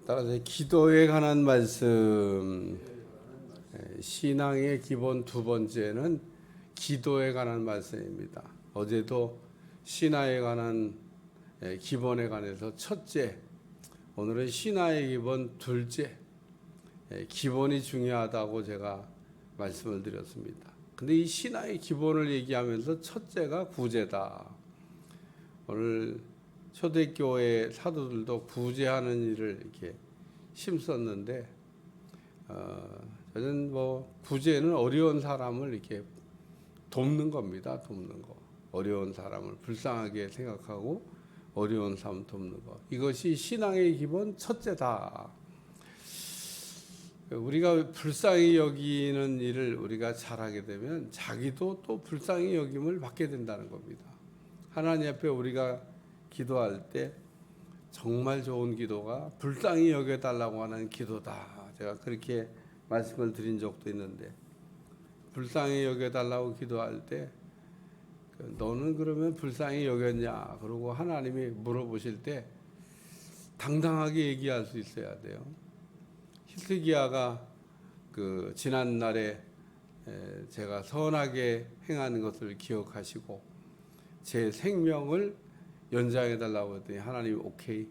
따라서 기도에 관한 말씀, 신앙의 기본 두 번째는 기도에 관한 말씀입니다. 어제도 신화에 관한 기본에 관해서 첫째, 오늘은 신화의 기본 둘째, 기본이 중요하다고 제가 말씀을 드렸습니다. 근데 이 신화의 기본을 얘기하면서 첫째가 구제다. 오늘 초대교회 사도들도 구제하는 일을 이렇게 힘썼는데, 저는 구제는 어려운 사람을 이렇게 돕는 겁니다. 돕는 거. 어려운 사람을 불쌍하게 생각하고 어려운 사람 돕는 거. 이것이 신앙의 기본 첫째다. 우리가 불쌍히 여기는 일을 우리가 잘하게 되면 자기도 또 불쌍히 여김을 받게 된다는 겁니다. 하나님 앞에 우리가 기도할 때 정말 좋은 기도가 불쌍히 여겨달라고 하는 기도다. 제가 그렇게 말씀을 드린 적도 있는데, 불쌍히 여겨달라고 기도할 때 너는 그러면 불쌍히 여겼냐? 그러고 하나님이 물어보실 때 당당하게 얘기할 수 있어야 돼요. 히스기야가 지난 날에 제가 선하게 행하는 것을 기억하시고 제 생명을 연장해 달라고 했더니 하나님이 오케이.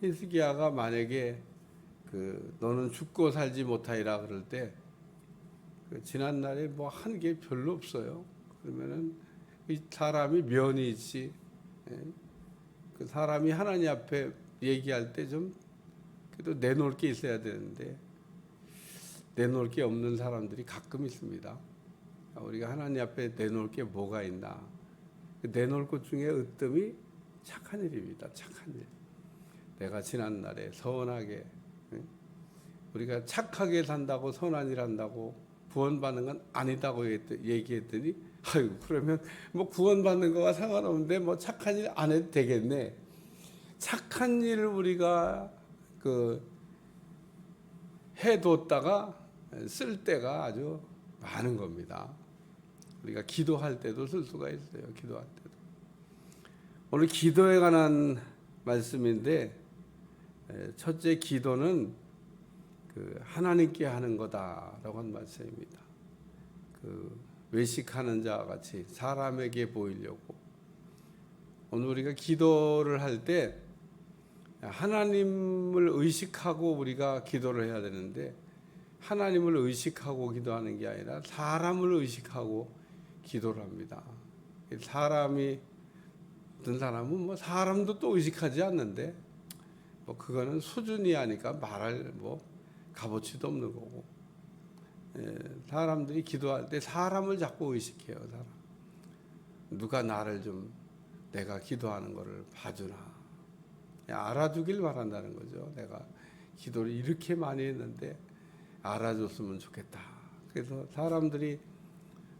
히스기야가 만약에 너는 죽고 살지 못하리라 그럴 때 지난 날에 한 게 별로 없어요. 그러면은 이 사람이 면이 있지. 그 사람이 하나님 앞에 얘기할 때 좀 그래도 내놓을 게 있어야 되는데 내놓을 게 없는 사람들이 가끔 있습니다. 우리가 하나님 앞에 내놓을 게 뭐가 있나? 내놓을 것 중에 으뜸이 착한 일입니다. 착한 일. 내가 지난 날에 선하게, 우리가 착하게 산다고 선한 일 한다고 구원받는 건 아니다고 얘기했더니, 아유 그러면 구원받는 거와 상관없는데 착한 일 안 해도 되겠네. 착한 일을 우리가 해뒀다가 쓸 때가 아주 많은 겁니다. 우리가 기도할 때도 쓸 수가 있어요. 기도할 때도. 오늘 기도에 관한 말씀인데, 첫째 기도는 하나님께 하는 거다라고 한 말씀입니다. 외식하는 자와 같이 사람에게 보이려고. 오늘 우리가 기도를 할 때 하나님을 의식하고 우리가 기도를 해야 되는데, 하나님을 의식하고 기도하는 게 아니라 사람을 의식하고 기도를 합니다. 사람이, 어떤 사람은 사람도 또 의식하지 않는데 그거는 수준이 아니까 말할 값어치도 없는 거고, 사람들이 기도할 때 사람을 자꾸 의식해요. 사람. 누가 나를 좀 내가 기도하는 거를 봐주나, 알아주길 바란다는 거죠. 내가 기도를 이렇게 많이 했는데 알아줬으면 좋겠다. 그래서 사람들이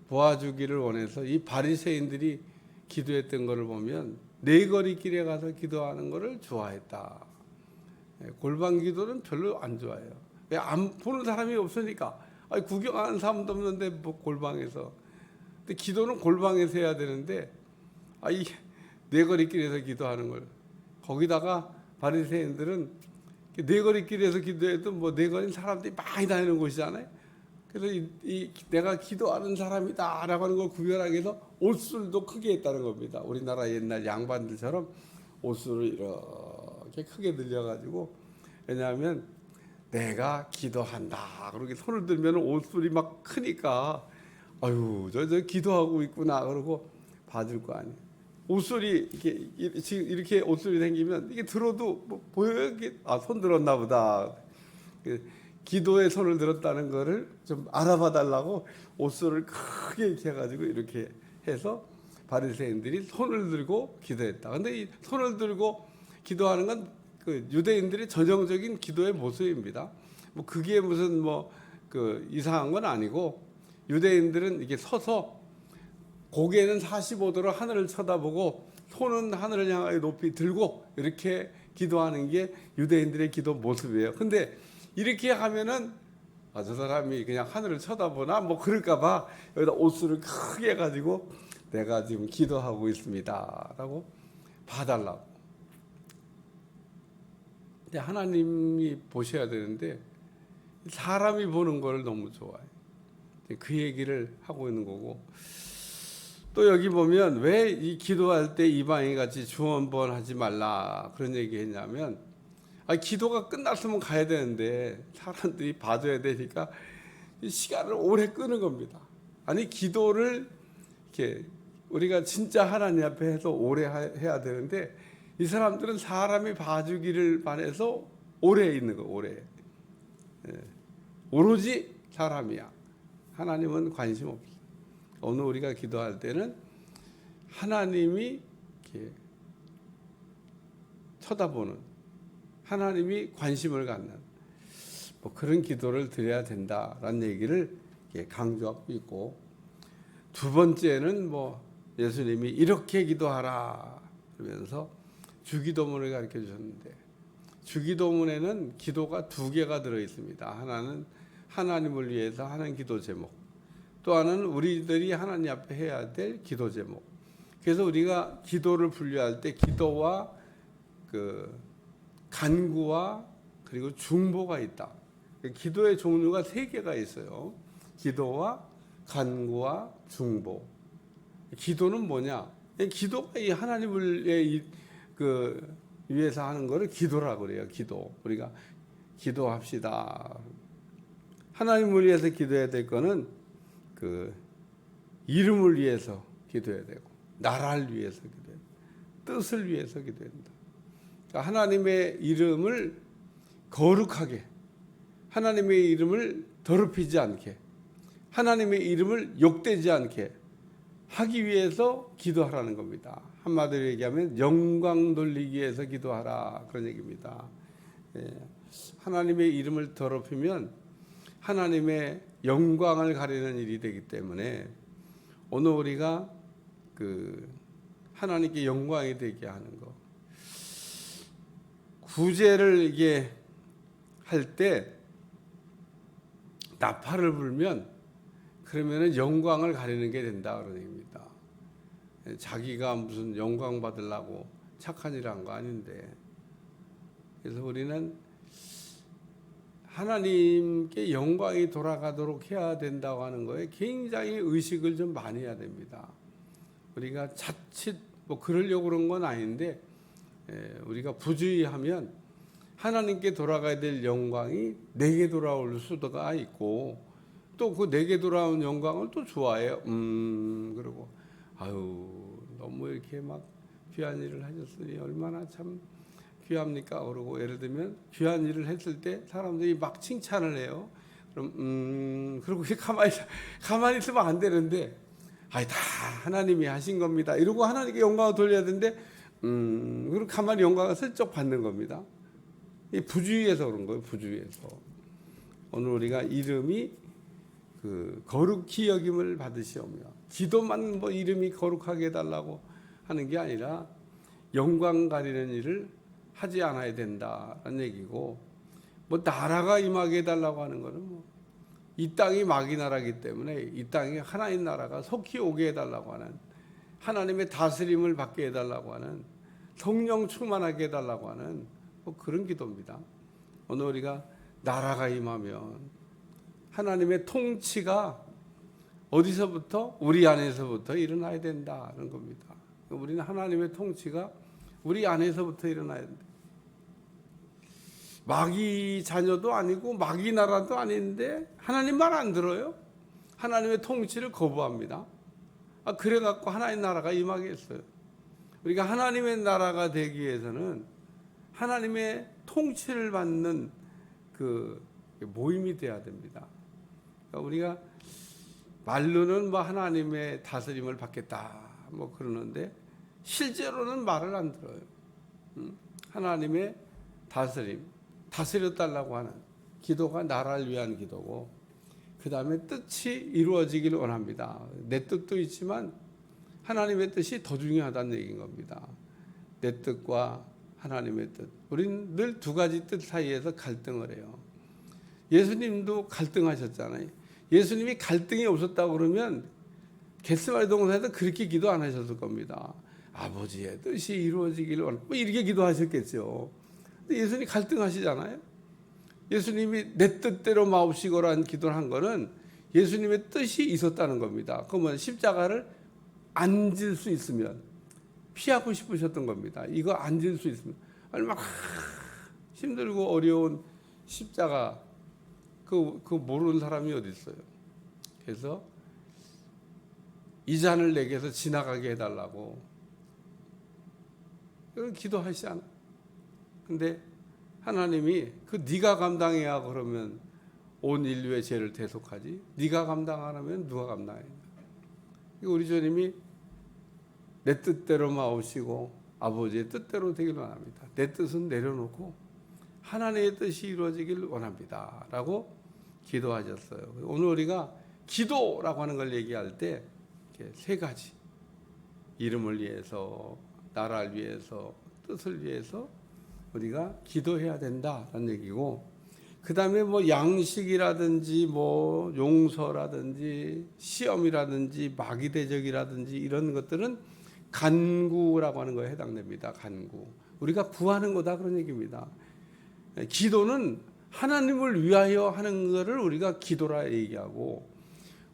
도와주기를 원해서 이 바리새인들이 기도했던 것을 보면 네거리길에 가서 기도하는 것을 좋아했다. 골방 기도는 별로 안 좋아해요. 왜? 안 보는 사람이 없으니까. 구경하는 사람도 없는데 골방에서. 근데 기도는 골방에서 해야 되는데 이 네거리길에서 기도하는 걸, 거기다가 바리새인들은 네거리길에서 기도해도 네거리는 사람들이 많이 다니는 곳이잖아요. 그래서 내가 기도하는 사람이다라고 하는 걸 구별하기 위해서 옷술도 크게 했다는 겁니다. 우리나라 옛날 양반들처럼 옷술을 이렇게 크게 늘려가지고, 왜냐하면 내가 기도한다 그렇게 손을 들면 옷술이 막 크니까 아유 저 기도하고 있구나 그러고 봐줄 거 아니에요. 옷술이 이렇게 옷술이 생기면 이게 들어도 보여요. 이게 손 들었나 보다. 기도에 손을 들었다는 거를 좀 알아봐 달라고 옷술을 크게 이렇게 해가지고 이렇게 해서 바리새인들이 손을 들고 기도했다. 근데 이 손을 들고 기도하는 건 유대인들의 전형적인 기도의 모습입니다. 그게 무슨 이상한 건 아니고, 유대인들은 이게 서서 고개는 45도로 하늘을 쳐다보고 손은 하늘을 향하여 높이 들고 이렇게 기도하는 게 유대인들의 기도 모습이에요. 근데 이렇게 하면은 저 사람이 그냥 하늘을 쳐다보나 그럴까봐 여기다 옷술을 크게 해가지고 내가 지금 기도하고 있습니다 라고 봐달라고. 근데 하나님이 보셔야 되는데 사람이 보는 걸 너무 좋아해요. 그 얘기를 하고 있는 거고, 또 여기 보면 왜 이 기도할 때 이방인 같이 중언부언 하지 말라 그런 얘기 했냐면, 기도가 끝났으면 가야 되는데 사람들이 봐줘야 되니까 시간을 오래 끄는 겁니다. 아니, 기도를 이렇게 우리가 진짜 하나님 앞에 해서 오래 해야 되는데 이 사람들은 사람이 봐주기를 바라서 오래 있는 거, 오래. 오로지 사람이야. 하나님은 관심 없어. 오늘 우리가 기도할 때는 하나님이 이렇게 쳐다보는, 하나님이 관심을 갖는 뭐 그런 기도를 드려야 된다라는 얘기를 강조하고 있고, 두 번째는 뭐 예수님이 이렇게 기도하라 그러면서 주기도문을 가르쳐 주셨는데, 주기도문에는 기도가 두 개가 들어 있습니다. 하나는 하나님을 위해서 하는 기도 제목, 또 하나는 우리들이 하나님 앞에 해야 될 기도 제목. 그래서 우리가 기도를 분류할 때 기도와 그 간구와 그리고 중보가 있다. 기도의 종류가 세 개가 있어요. 기도와 간구와 중보. 기도는 뭐냐? 기도가 이 하나님을 위해서 하는 거를 기도라고 그래요. 기도. 우리가 기도합시다. 하나님을 위해서 기도해야 될 거는 그 이름을 위해서 기도해야 되고, 나라를 위해서 기도해야 되고, 뜻을 위해서 기도해야 된다. 그러니까 하나님의 이름을 거룩하게, 하나님의 이름을 더럽히지 않게, 하나님의 이름을 욕되지 않게 하기 위해서 기도하라는 겁니다. 한마디로 얘기하면 영광 돌리기 위해서 기도하라, 그런 얘기입니다. 하나님의 이름을 더럽히면 하나님의 영광을 가리는 일이 되기 때문에 오늘 우리가 그 하나님께 영광이 되게 하는 거, 구제를 이게 할 때 나팔을 불면 그러면은 영광을 가리는 게 된다 그런 얘기입니다. 자기가 무슨 영광 받으려고 착한 일 한 거 아닌데, 그래서 우리는 하나님께 영광이 돌아가도록 해야 된다고 하는 거에 굉장히 의식을 좀 많이 해야 됩니다. 우리가 자칫 뭐 그러려고 그런 건 아닌데, 우리가 부주의하면 하나님께 돌아가야 될 영광이 내게 돌아올 수도가 있고, 또 그 내게 돌아온 영광을 또 좋아해요. 그러고 아유 너무 이렇게 막 귀한 일을 하셨으니 얼마나 참 귀합니까? 그러고 예를 들면 귀한 일을 했을 때 사람들이 막 칭찬을 해요. 그럼 그러고 가만히 있으면 안 되는데, 다 하나님이 하신 겁니다. 이러고 하나님께 영광을 돌려야 되는데, 그리고 가만히 영광을 슬쩍 받는 겁니다. 이 부주의해서 그런 거예요. 부주의해서. 오늘 우리가 이름이 그 거룩히 여김을 받으시오며, 기도만 뭐 이름이 거룩하게 해달라고 하는 게 아니라 영광 가리는 일을 하지 않아야 된다는 얘기고, 뭐 나라가 임하게 해달라고 하는 거는 뭐 이 땅이 마귀 나라이기 때문에 이 땅에 하나님 나라가 속히 오게 해달라고 하는, 하나님의 다스림을 받게 해달라고 하는, 성령 충만하게 해달라고 하는 뭐 그런 기도입니다. 오늘 우리가 나라가 임하면 하나님의 통치가 어디서부터? 우리 안에서부터 일어나야 된다는 겁니다. 우리는 하나님의 통치가 우리 안에서부터 일어나야 된다. 마귀 자녀도 아니고 마귀 나라도 아닌데 하나님 말 안 들어요? 하나님의 통치를 거부합니다. 그래갖고 하나님 나라가 임하겠어요. 우리가 하나님의 나라가 되기 위해서는 하나님의 통치를 받는 그 모임이 돼야 됩니다. 그러니까 우리가 말로는 뭐 하나님의 다스림을 받겠다 뭐 그러는데 실제로는 말을 안 들어요. 하나님의 다스림, 다스려달라고 하는 기도가 나라를 위한 기도고, 그 다음에 뜻이 이루어지기를 원합니다. 내 뜻도 있지만 하나님의 뜻이 더 중요하다는 얘기인 겁니다. 내 뜻과 하나님의 뜻. 우리는 늘 두 가지 뜻 사이에서 갈등을 해요. 예수님도 갈등하셨잖아요. 예수님이 갈등이 없었다고 그러면 겟세마네 동산에서 그렇게 기도 안 하셨을 겁니다. 아버지의 뜻이 이루어지기를 원합니다. 뭐 이렇게 기도하셨겠죠. 근데 예수님이 갈등하시잖아요. 예수님이 내 뜻대로 마옵시고라는 기도를 한 거는 예수님의 뜻이 있었다는 겁니다. 그러면 십자가를 안 질 수 있으면 피하고 싶으셨던 겁니다. 이거 안 질 수 있으면 얼마나 힘들고 어려운 십자가 그 모르는 사람이 어디 있어요. 그래서 이 잔을 내게서 지나가게 해달라고 기도하시잖아. 근데 하나님이 그 네가 감당해야 그러면 온 인류의 죄를 대속하지. 네가 감당 안 하면 누가 감당해? 우리 주님이 내 뜻대로 마옵시고 아버지의 뜻대로 되길 원합니다. 내 뜻은 내려놓고 하나님의 뜻이 이루어지길 원합니다. 라고 기도하셨어요. 오늘 우리가 기도라고 하는 걸 얘기할 때 세 가지. 이름을 위해서, 나라를 위해서, 뜻을 위해서 우리가 기도해야 된다라는 얘기고, 그 다음에 뭐 양식이라든지 뭐 용서라든지 시험이라든지 마귀대적이라든지 이런 것들은 간구라고 하는 거에 해당됩니다. 간구. 우리가 구하는 거다 그런 얘기입니다. 기도는 하나님을 위하여 하는 것을 우리가 기도라 얘기하고,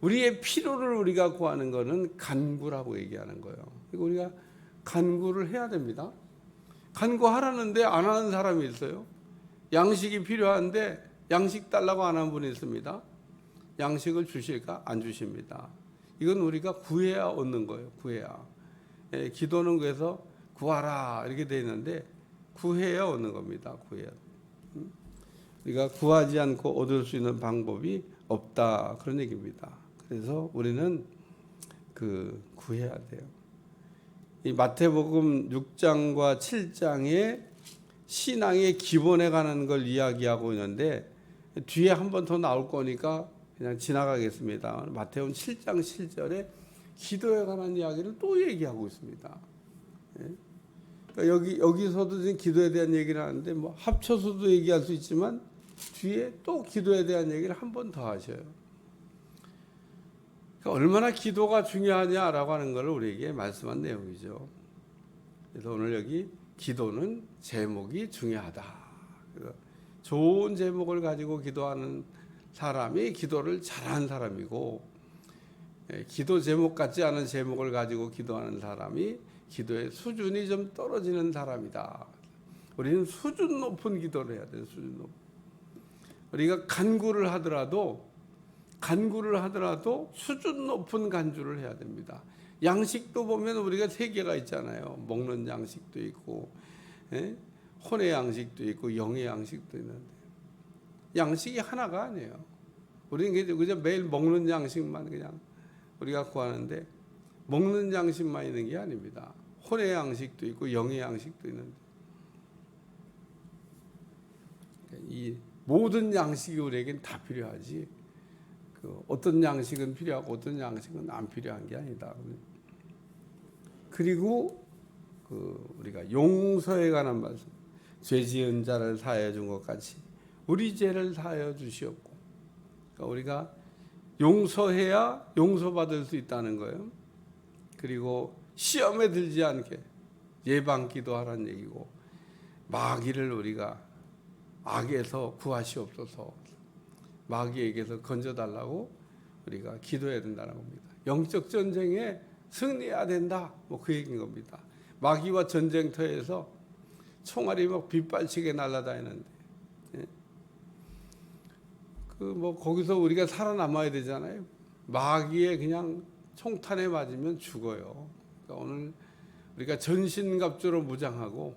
우리의 필요를 우리가 구하는 것은 간구라고 얘기하는 거예요. 그리고 우리가 간구를 해야 됩니다. 간구하라는데 안 하는 사람이 있어요. 양식이 필요한데 양식 달라고 안 하는 분이 있습니다. 양식을 주실까? 안 주십니다. 이건 우리가 구해야 얻는 거예요. 구해야. 기도는 그래서 구하라 이렇게 되어 있는데 구해야 얻는 겁니다. 구해야. 우리가 구하지 않고 얻을 수 있는 방법이 없다 그런 얘기입니다. 그래서 우리는 구해야 돼요. 이 마태복음 6장과 7장에 신앙의 기본에 관한 걸 이야기하고 있는데 뒤에 한 번 더 나올 거니까 그냥 지나가겠습니다. 마태복음 7장 7절에 기도에 관한 이야기를 또 얘기하고 있습니다. 그러니까 여기서도 지금 기도에 대한 얘기를 하는데 뭐 합쳐서도 얘기할 수 있지만 뒤에 또 기도에 대한 얘기를 한 번 더 하셔요. 그러니까 얼마나 기도가 중요하냐라고 하는 걸 우리에게 말씀한 내용이죠. 그래서 오늘 여기 기도는 제목이 중요하다. 좋은 제목을 가지고 기도하는 사람이 기도를 잘하는 사람이고, 기도 제목 같지 않은 제목을 가지고 기도하는 사람이 기도의 수준이 좀 떨어지는 사람이다. 우리는 수준 높은 기도를 해야 돼요. 수준 높은. 우리가 간구를 하더라도 수준 높은 간주를 해야 됩니다. 양식도 보면 우리가 세 개가 있잖아요. 먹는 양식도 있고, 혼의 양식도 있고, 영의 양식도 있는데, 양식이 하나가 아니에요. 우리는 그냥 매일 먹는 양식만 그냥 우리가 구하는데, 먹는 양식만 있는 게 아닙니다. 혼의 양식도 있고, 영의 양식도 있는데, 이 모든 양식이 우리에겐 다 필요하지. 어떤 양식은 필요하고 어떤 양식은 안 필요한 게 아니다. 그리고 우리가 용서에 관한 말씀, 죄 지은 자를 사하여 준 것 같이 우리 죄를 사하여 주시옵고, 그러니까 우리가 용서해야 용서받을 수 있다는 거예요. 그리고 시험에 들지 않게 예방 기도하라는 얘기고, 마귀를 우리가 악에서 구하시옵소서, 마귀에게서 건져달라고 우리가 기도해야 된다는 겁니다. 영적 전쟁에 승리해야 된다, 뭐 그 얘기인 겁니다. 마귀와 전쟁터에서 총알이 막 빗발치게 날아다니는데, 거기서 우리가 살아남아야 되잖아요. 마귀에 그냥 총탄에 맞으면 죽어요. 그러니까 오늘 우리가 전신갑주로 무장하고,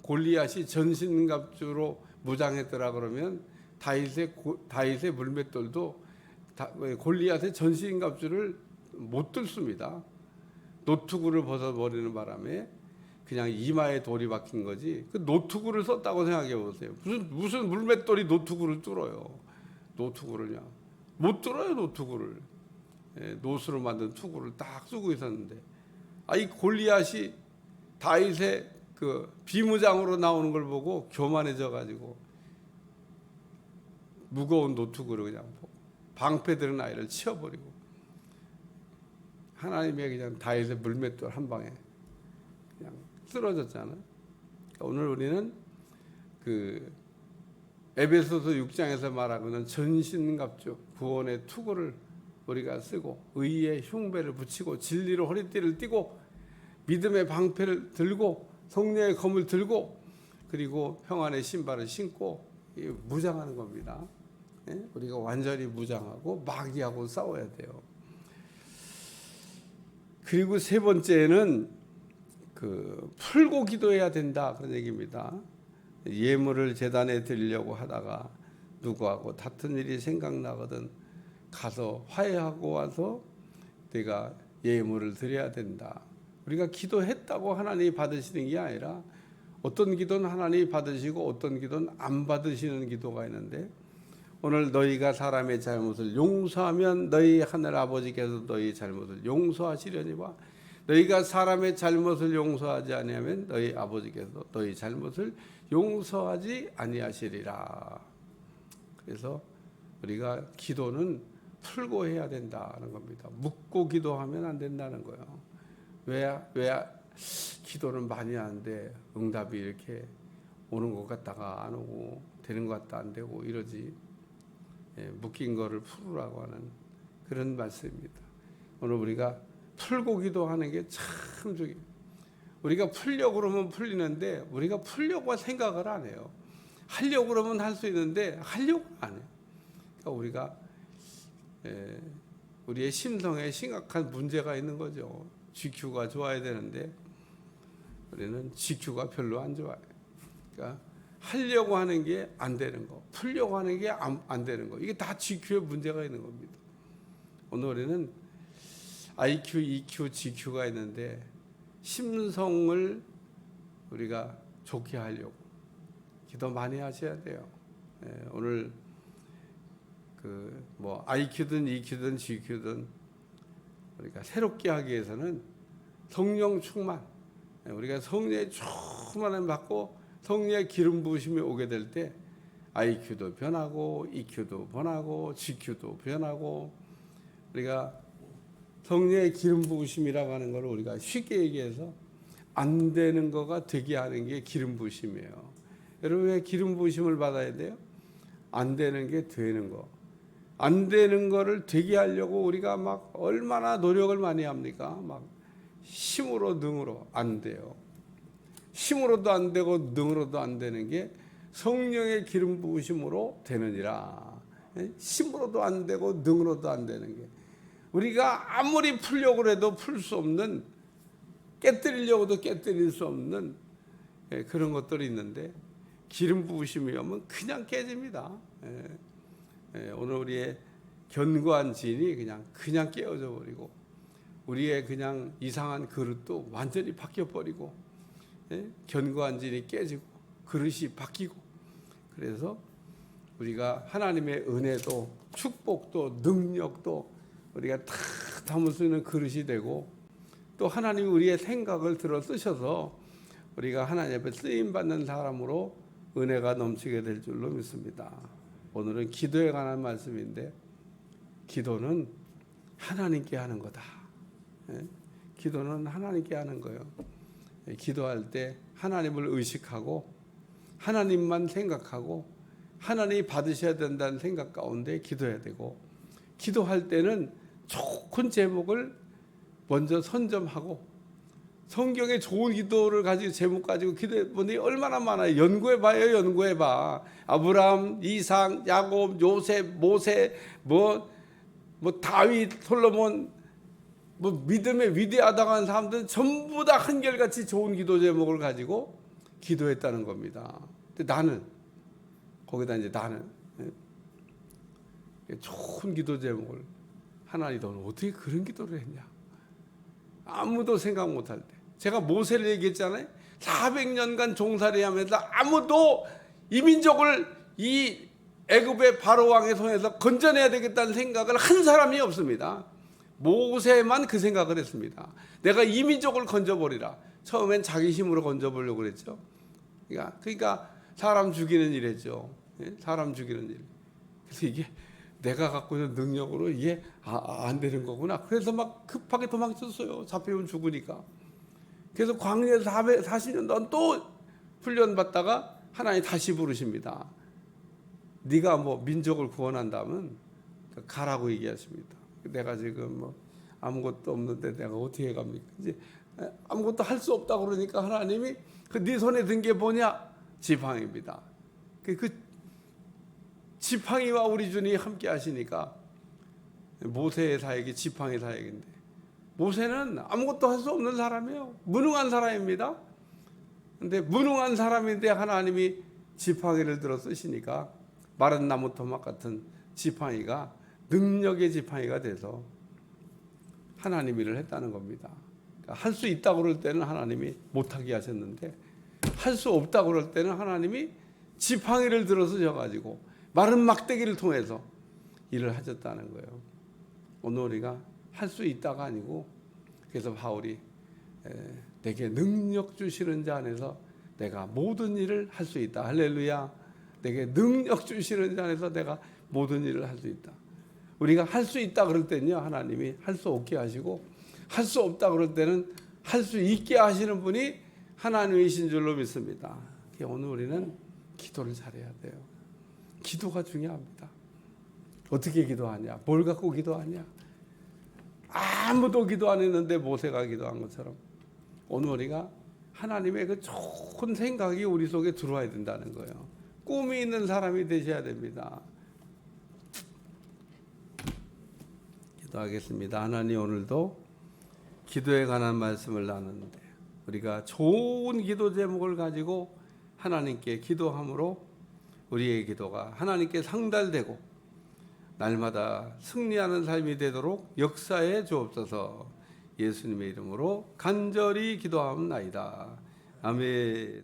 골리앗이 전신갑주로 무장했더라 그러면 다윗의 물맷돌도 골리앗의 전신갑주를 못 들습니다. 노투구를 벗어버리는 바람에 그냥 이마에 돌이 박힌 거지. 그 노투구를 썼다고 생각해 보세요. 무슨 물맷돌이 노투구를 뚫어요. 노투구를 그냥 못 뚫어요. 노투구를. 노수로 만든 투구를 딱 쓰고 있었는데, 이 골리앗이 다윗의 비무장으로 나오는 걸 보고 교만해져 가지고 무거운 노트구를 그냥 방패 들은 아이를 치워버리고, 하나님의 그냥 다윗의 물맷돌 한 방에 그냥 쓰러졌잖아요. 그러니까 오늘 우리는 그 에베소서 6장에서 말하고는 전신갑주 구원의 투구를 우리가 쓰고 의의 흉배를 붙이고 진리로 허리띠를 띠고 믿음의 방패를 들고 성령의 검을 들고 그리고 평안의 신발을 신고 무장하는 겁니다. 우리가 완전히 무장하고 마귀하고 싸워야 돼요. 그리고 세 번째는 풀고 기도해야 된다 그런 얘기입니다. 예물을 제단에 드리려고 하다가 누구하고 다툰 일이 생각나거든 가서 화해하고 와서 내가 예물을 드려야 된다. 우리가 기도했다고 하나님이 받으시는 게 아니라 어떤 기도는 하나님이 받으시고 어떤 기도는 안 받으시는 기도가 있는데 오늘 너희가 사람의 잘못을 용서하면 너희 하늘 아버지께서 너희 잘못을 용서하시려니와 너희가 사람의 잘못을 용서하지 아니하면 너희 아버지께서 너희 잘못을 용서하지 아니하시리라. 그래서 우리가 기도는 풀고 해야 된다는 겁니다. 묻고 기도하면 안 된다는 거예요. 왜 기도는 많이 하는데 응답이 이렇게 오는 것 같다가 안 오고 되는 것 같다 안 되고 이러지. 묶인 거를 풀으라고 하는 그런 말씀입니다. 오늘 우리가 풀고 기도하는 게 참 중요해요. 우리가 풀려고 그러면 풀리는데 우리가 풀려고 생각을 안 해요. 하려고 그러면 할 수 있는데 하려고 안 해요. 그러니까 우리가 우리의 심성에 심각한 문제가 있는 거죠. GQ가 좋아야 되는데 우리는 GQ가 별로 안 좋아요. 그러니까 하려고 하는 게 안 되는 거, 풀려고 하는 게 안 되는 거, 이게 다 GQ에 문제가 있는 겁니다. 오늘 우리는 IQ, EQ, GQ가 있는데 심성을 우리가 좋게 하려고 기도 많이 하셔야 돼요. 오늘 IQ든 EQ든 GQ든 우리가 새롭게 하기 위해서는 성령 충만, 우리가 성령의 충만을 받고 성령의 기름 부으심이 오게 될 때 IQ도 변하고 EQ도 변하고 GQ도 변하고 우리가 성령의 기름 부으심이라고 하는 걸 우리가 쉽게 얘기해서 안 되는 거가 되게 하는 게 기름 부으심이에요. 여러분 왜 기름 부으심을 받아야 돼요? 안 되는 게 되는 거. 안 되는 거를 되게 하려고 우리가 막 얼마나 노력을 많이 합니까? 막 힘으로 능으로 안 돼요. 힘으로도 안 되고 능으로도 안 되는 게 성령의 기름 부으심으로 되느니라. 힘으로도 안 되고 능으로도 안 되는 게 우리가 아무리 풀려고 해도 풀 수 없는, 깨뜨리려고도 깨뜨릴 수 없는 그런 것들이 있는데 기름 부으심이 오면 그냥 깨집니다. 오늘 우리의 견고한 진이 그냥 깨어져 버리고 우리의 그냥 이상한 그릇도 완전히 바뀌어 버리고 견고한 진이 깨지고 그릇이 바뀌고 그래서 우리가 하나님의 은혜도 축복도 능력도 우리가 다 담을 수 있는 그릇이 되고 또 하나님이 우리의 생각을 들어 쓰셔서 우리가 하나님 앞에 쓰임받는 사람으로 은혜가 넘치게 될 줄로 믿습니다. 오늘은 기도에 관한 말씀인데 기도는 하나님께 하는 거다. 기도는 하나님께 하는 거예요. 기도할 때 하나님을 의식하고 하나님만 생각하고 하나님이 받으셔야 된다는 생각 가운데 기도해야 되고 기도할 때는 좋은 제목을 먼저 선점하고 성경에 좋은 기도를 가지고 제목 가지고 기도해 보니 얼마나 많아요. 연구해봐요. 연구해봐. 아브라함, 이삭, 야곱, 요셉, 모세, 다윗, 솔로몬, 믿음에 위대하다는 사람들은 전부 다 한결같이 좋은 기도 제목을 가지고 기도했다는 겁니다. 근데 나는 거기다 이제 나는 좋은 기도 제목을 하나님 너는 어떻게 그런 기도를 했냐? 아무도 생각 못할 때 제가 모세를 얘기했잖아요. 400년간 종살이 하면서 아무도 이민족을 이 애굽의 바로 왕의 손에서 건져내야 되겠다는 생각을 한 사람이 없습니다. 모세만 그 생각을 했습니다. 내가 이민족을 건져버리라. 처음엔 자기 힘으로 건져보려고 그랬죠. 그러니까 사람 죽이는 일 했죠. 사람 죽이는 일. 그래서 이게 내가 갖고 있는 능력으로 이게 안 되는 거구나. 그래서 막 급하게 도망쳤어요. 잡히면 죽으니까. 그래서 광야에서 40년 동안 또 훈련받다가 하나님 다시 부르십니다. 네가 뭐 민족을 구원한다면 가라고 얘기하십니다. 내가 지금 뭐 아무것도 없는데 내가 어떻게 갑니까? 이제 아무것도 할 수 없다 그러니까 하나님이 그 네 손에 든 게 뭐냐? 지팡이입니다. 그 지팡이와 우리 주님이 함께 하시니까 모세의 사역이 지팡이 사역인데 모세는 아무것도 할 수 없는 사람이에요. 무능한 사람입니다. 근데 무능한 사람인데 하나님이 지팡이를 들어 쓰시니까 마른 나무 토막 같은 지팡이가 능력의 지팡이가 돼서 하나님 일을 했다는 겁니다. 그러니까 할 수 있다고 그럴 때는 하나님이 못하게 하셨는데 할 수 없다고 그럴 때는 하나님이 지팡이를 들어 쓰셔가지고 마른 막대기를 통해서 일을 하셨다는 거예요. 오늘 우리가 할 수 있다가 아니고 그래서 바울이 내게 능력 주시는 자 안에서 내가 모든 일을 할 수 있다. 할렐루야. 내게 능력 주시는 자 안에서 내가 모든 일을 할 수 있다. 우리가 할 수 있다 그럴 때는요 하나님이 할 수 없게 하시고 할 수 없다 그럴 때는 할 수 있게 하시는 분이 하나님이신 줄로 믿습니다. 오늘 우리는 기도를 잘해야 돼요. 기도가 중요합니다. 어떻게 기도하냐? 뭘 갖고 기도하냐? 아무도 기도 안 했는데 모세가 기도한 것처럼 오늘 우리가 하나님의 그 좋은 생각이 우리 속에 들어와야 된다는 거예요. 꿈이 있는 사람이 되셔야 됩니다. 기도하겠습니다. 하나님, 오늘도 기도에 관한 말씀을 나누는데 우리가 좋은 기도 제목을 가지고 하나님께 기도함으로 우리의 기도가 하나님께 상달되고 날마다 승리하는 삶이 되도록 역사해 주옵소서. 예수님의 이름으로 간절히 기도하옵나이다. 아멘.